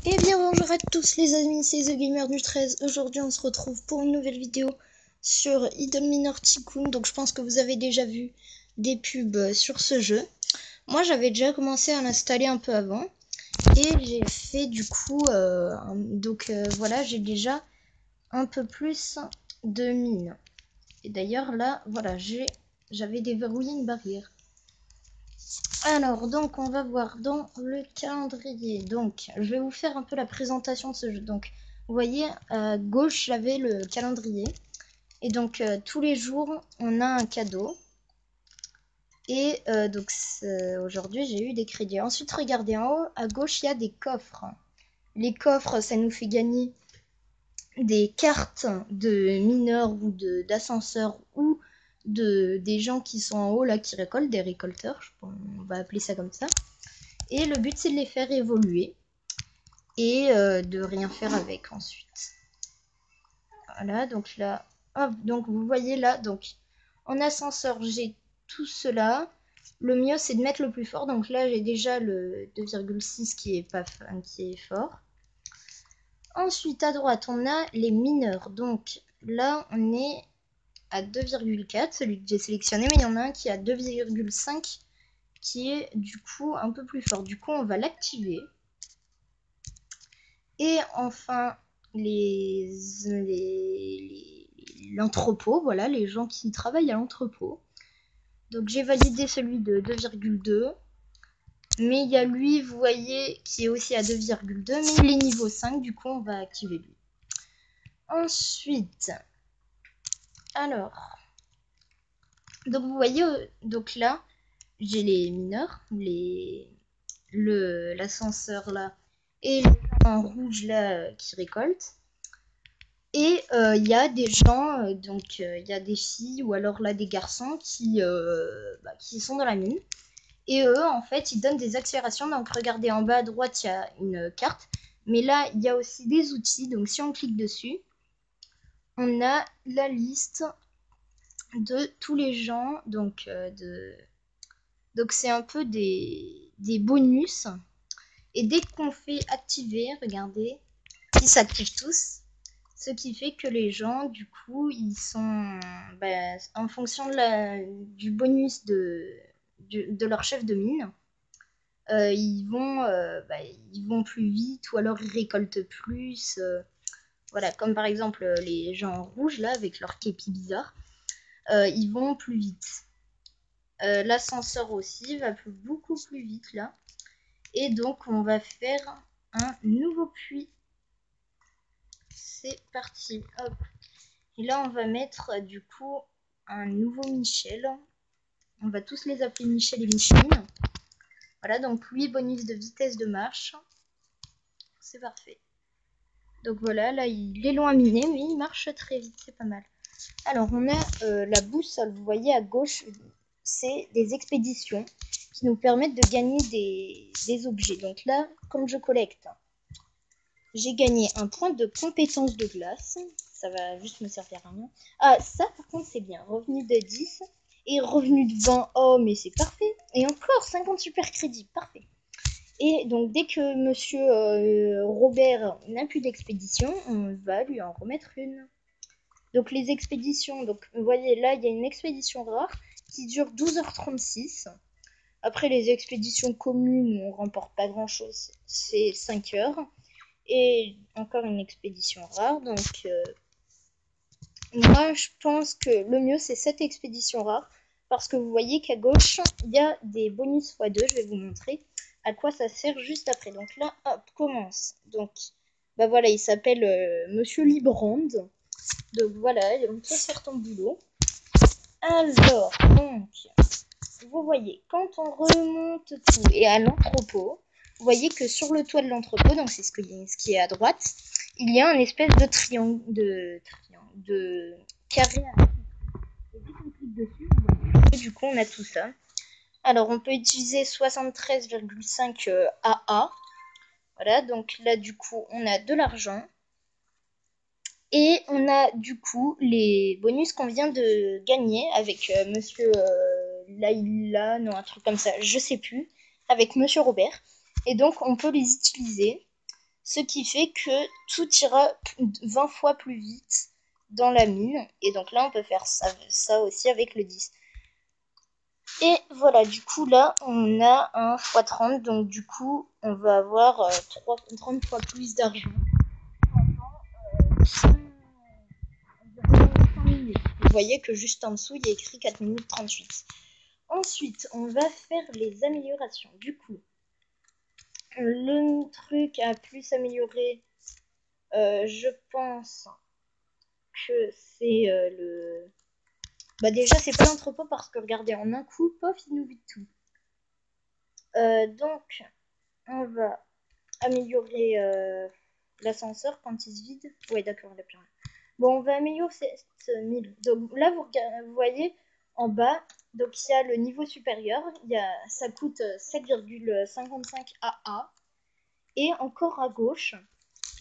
Et bien bonjour à tous les amis, c'est The Gamer du 13. Aujourd'hui on se retrouve pour une nouvelle vidéo sur Idle Minor Tycoon. Donc je pense que vous avez déjà vu des pubs sur ce jeu. Moi j'avais déjà commencé à l'installer un peu avant. Et j'ai fait du coup, voilà, j'ai déjà un peu plus de mines. Et d'ailleurs là, voilà, j'avais déverrouillé une barrière. Alors, donc, on va voir dans le calendrier. Donc, je vais vous faire un peu la présentation de ce jeu. Donc, vous voyez, à gauche, j'avais le calendrier. Et donc, tous les jours, on a un cadeau. Et donc, aujourd'hui, j'ai eu des crédits. Ensuite, regardez en haut, à gauche, il y a des coffres. Les coffres, ça nous fait gagner des cartes de mineurs ou d'ascenseurs ou des gens qui sont en haut, là, qui récoltent, des récolteurs. On va appeler ça comme ça. Et le but, c'est de les faire évoluer et de rien faire avec ensuite. Voilà, donc là, hop, donc vous voyez là, donc en ascenseur, j'ai tout cela. Le mieux, c'est de mettre le plus fort. Donc là, j'ai déjà le 2,6 qui est fort. Ensuite, à droite, on a les mineurs. Donc là, on est à 2,4, celui que j'ai sélectionné, mais il y en a un qui est à 2,5 qui est du coup un peu plus fort. Du coup, on va l'activer. Et enfin, l'entrepôt, voilà, les gens qui travaillent à l'entrepôt. Donc j'ai validé celui de 2,2. Mais il y a lui, vous voyez, qui est aussi à 2,2. Mais il est niveau 5, du coup on va activer lui. Ensuite, alors, donc vous voyez, donc là, j'ai les mineurs, l'ascenseur là, et les gens en rouge là qui récoltent. Et il y a des gens, donc il y a des filles ou alors là des garçons qui sont dans la mine. Et eux, en fait, ils donnent des accélérations. Donc regardez en bas à droite, il y a une carte. Mais là, il y a aussi des outils. Donc si on clique dessus, on a la liste de tous les gens. Donc c'est un peu des bonus. Et dès qu'on fait activer, regardez, ils s'activent tous. Ce qui fait que les gens, du coup, ils sont en fonction du bonus de leur chef de mine, ils vont plus vite ou alors ils récoltent plus. Voilà, comme par exemple les gens en rouge là avec leur képi bizarre, ils vont plus vite. L'ascenseur aussi va beaucoup plus vite là. Et donc on va faire un nouveau puits. C'est parti, hop. Et là, on va mettre du coup un nouveau Michel. On va tous les appeler Michel et Micheline. Voilà, donc lui, bonus de vitesse de marche. C'est parfait. Donc voilà, là, il est loin à miner, mais il marche très vite, c'est pas mal. Alors, on a la boussole, vous voyez à gauche, c'est des expéditions qui nous permettent de gagner des objets. Donc là, comme je collecte, j'ai gagné un point de compétence de glace. Ça va juste me servir à rien. Ah, ça par contre c'est bien. Revenu de 10 et revenu de 20. Oh, mais c'est parfait. Et encore 50 super crédits. Parfait. Et donc dès que monsieur Robert n'a plus d'expédition, on va lui en remettre une. Donc les expéditions, donc vous voyez là, il y a une expédition rare qui dure 12h36. Après les expéditions communes, on remporte pas grand chose. C'est 5 heures. Et encore une expédition rare. Donc moi je pense que le mieux c'est cette expédition rare. Parce que vous voyez qu'à gauche il y a des bonus x2. Je vais vous montrer à quoi ça sert juste après. Donc là hop, commence. Donc bah voilà, il s'appelle Monsieur Librand. Donc voilà, on peut faire ton boulot. Alors donc vous voyez, quand on remonte tout et à l'entrepôt, vous voyez que sur le toit de l'entrepôt, donc c'est ce qui est à droite, il y a un espèce de de carré. Et dès qu'on clique dessus, vous voyez que du coup on a tout ça. Alors on peut utiliser 73,5 AA. Voilà, donc là du coup on a de l'argent. Et on a du coup les bonus qu'on vient de gagner avec monsieur Laïla, non un truc comme ça, je sais plus, avec monsieur Robert. Et donc on peut les utiliser. ce qui fait que tout ira 20 fois plus vite dans la mine. Et donc là, on peut faire ça aussi avec le 10. Et voilà, du coup, là, on a un x30. Donc, du coup, on va avoir 30 fois plus d'argent pendant 5 minutes. Vous voyez que juste en dessous, il y a écrit 4 minutes 38. Ensuite, on va faire les améliorations. Du coup, le truc à plus améliorer, je pense que c'est le... Bah déjà, c'est pas l'entrepôt parce que regardez, en un coup, pof, il nous vide tout. Donc, on va améliorer l'ascenseur quand il se vide. Ouais, d'accord, il a plus rien. Bon, on va améliorer cette 1000. Donc là, vous voyez en bas, donc il y a le niveau supérieur. Ça coûte 7,55 AA. Et encore à gauche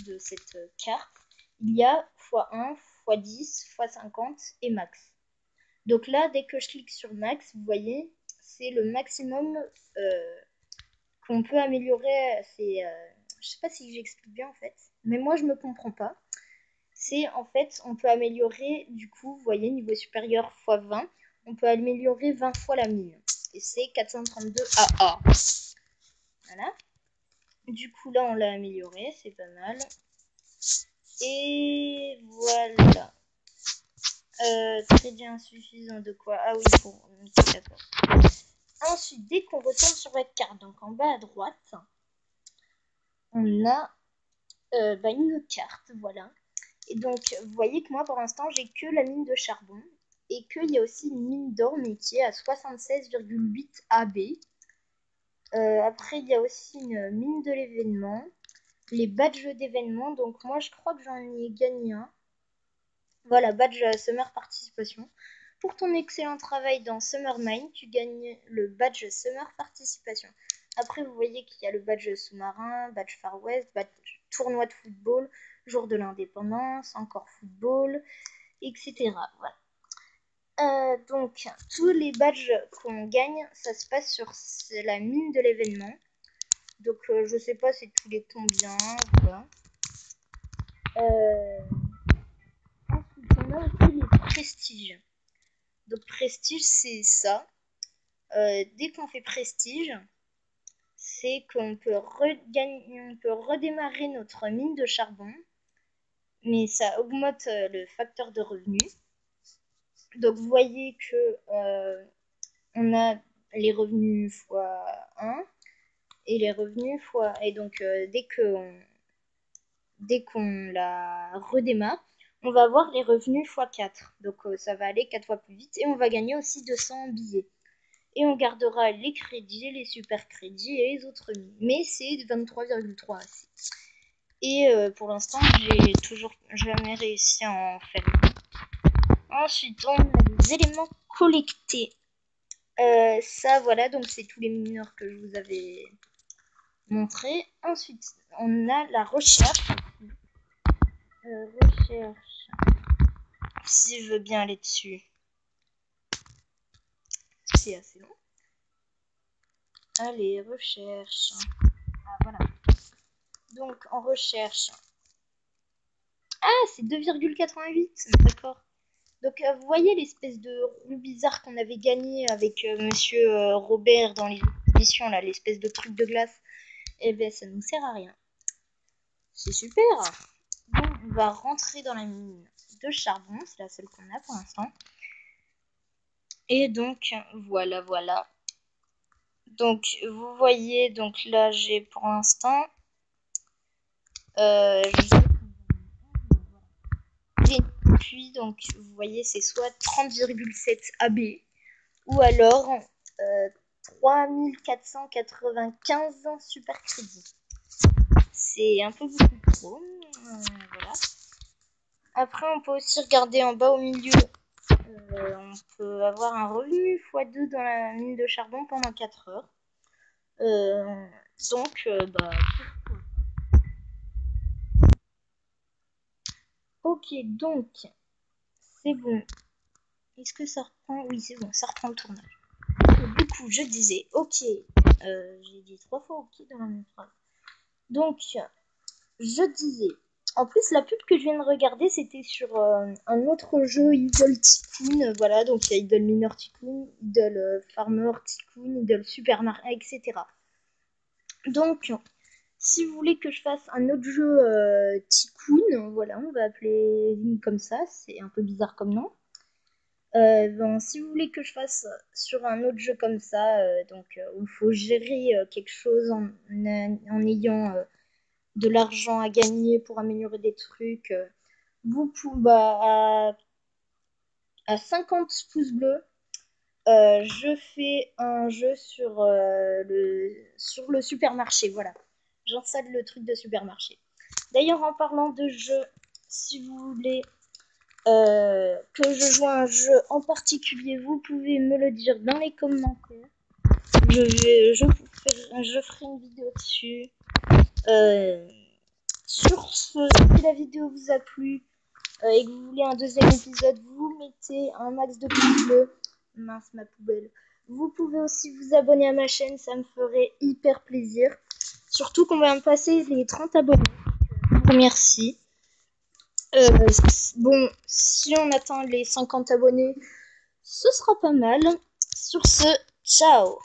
de cette carte, il y a x1, x10, x50 et max. Donc là, dès que je clique sur max, vous voyez, c'est le maximum qu'on peut améliorer. Je sais pas si j'explique bien en fait, mais moi je me comprends pas. C'est en fait, on peut améliorer, du coup, vous voyez, niveau supérieur x 20, on peut améliorer 20 fois la mine. Et c'est 432 AA. Voilà. Du coup, là, on l'a amélioré, c'est pas mal. Et voilà. Crédit insuffisant de quoi? Ah oui, pour... d'accord. Ensuite, dès qu'on retourne sur votre carte, donc en bas à droite, on a une carte, voilà. Et donc, vous voyez que moi, pour l'instant, j'ai que la mine de charbon. Et qu'il y a aussi une mine d'or, mais qui est à 76,8 AB. Après, il y a aussi une mine de l'événement. Les badges d'événement. Donc, moi, je crois que j'en ai gagné un. Voilà, badge Summer Participation. Pour ton excellent travail dans Summer Mine, tu gagnes le badge Summer Participation. Après, vous voyez qu'il y a le badge sous-marin, badge Far West, badge tournoi de football, jour de l'indépendance, encore football, etc. Voilà. Donc, tous les badges qu'on gagne, ça se passe sur la mine de l'événement. Donc, je sais pas c'est tous les combien. Voilà. Ensuite, on a aussi les prestiges. Donc, prestige, c'est ça. Dès qu'on fait prestige, c'est qu'on peut redémarrer notre mine de charbon, mais ça augmente le facteur de revenu. Donc vous voyez que on a les revenus x1 et les revenus x... Et donc dès qu'on la redémarre, on va avoir les revenus x4. Donc ça va aller 4 fois plus vite et on va gagner aussi 200 billets. Et on gardera les crédits, les super crédits et les autres mines. Mais c'est 23,3 aussi. Et pour l'instant, j'ai toujours jamais réussi à en faire. Ensuite, on a les éléments collectés. Ça, voilà, donc c'est tous les mineurs que je vous avais montré. Ensuite, on a la recherche. Recherche. Si je veux bien aller dessus. C'est assez long. Allez, recherche. Ah, voilà. Donc, en recherche. Ah, c'est 2,88. D'accord. Donc, vous voyez l'espèce de roue bizarre qu'on avait gagné avec monsieur Robert dans les éditions, là, l'espèce de truc de glace. Eh ben, ça nous sert à rien. C'est super. Donc, on va rentrer dans la mine de charbon. C'est la seule qu'on a pour l'instant. Et donc, voilà. Donc, vous voyez, donc là, j'ai pour l'instant... puis, donc, vous voyez, c'est soit 30,7 AB ou alors 3495 super crédits. C'est un peu beaucoup trop. Voilà. Après, on peut aussi regarder en bas au milieu. On peut avoir un revenu x2 dans la mine de charbon pendant 4 heures. Donc, ok, donc, c'est bon. Est-ce que ça reprend? Oui, c'est bon, ça reprend le tournage. Du coup, je disais, ok. J'ai dit 3 fois ok dans la même phrase. Donc, je disais. En plus, la pub que je viens de regarder, c'était sur un autre jeu, Idle Tycoon. Voilà, donc il y a Idle Miner Tycoon, Idle Farmer Tycoon, Idle Super Mario, etc. Donc, si vous voulez que je fasse un autre jeu Tycoon, voilà, on va appeler comme ça, c'est un peu bizarre comme nom. Bon, si vous voulez que je fasse sur un autre jeu comme ça, où il faut gérer quelque chose en ayant de l'argent à gagner pour améliorer des trucs, vous pouvez, à 50 pouces bleus, je fais un jeu sur le supermarché. Voilà, j'installe le truc de supermarché. D'ailleurs, en parlant de jeu, si vous voulez que je joue à un jeu en particulier, vous pouvez me le dire dans les commentaires. Je ferai une vidéo dessus. Sur ce, si la vidéo vous a plu et que vous voulez un deuxième épisode, vous mettez un max de pouces bleus. Mince, ma poubelle. Vous pouvez aussi vous abonner à ma chaîne, ça me ferait hyper plaisir. Surtout qu'on va me passer les 30 abonnés. Je vous remercie. Bon, si on atteint les 50 abonnés, ce sera pas mal. Sur ce, ciao!